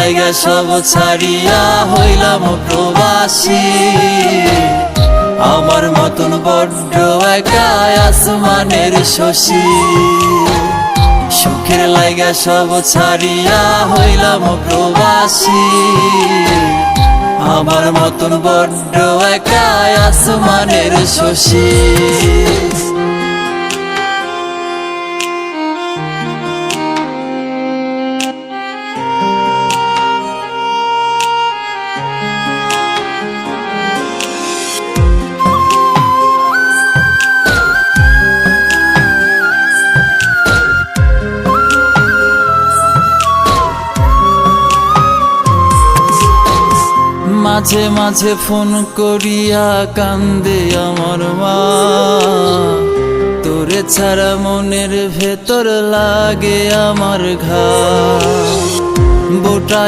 জায়গা সব ছাড়িয়া হইলাম প্রবাসী, আমার মতন বড্ড একা আসমানের শশী। সুখের লাইগা সব ছাড়িয়া হইলাম প্রবাসী, আমার মতন বড্ড একা আসমানের শশী। মাঝে মাঝে ফোন করিয়া কান্দে আমার মা, তোরে ছাড়া মনের ভেতর লাগে আমার ঘা। বোটা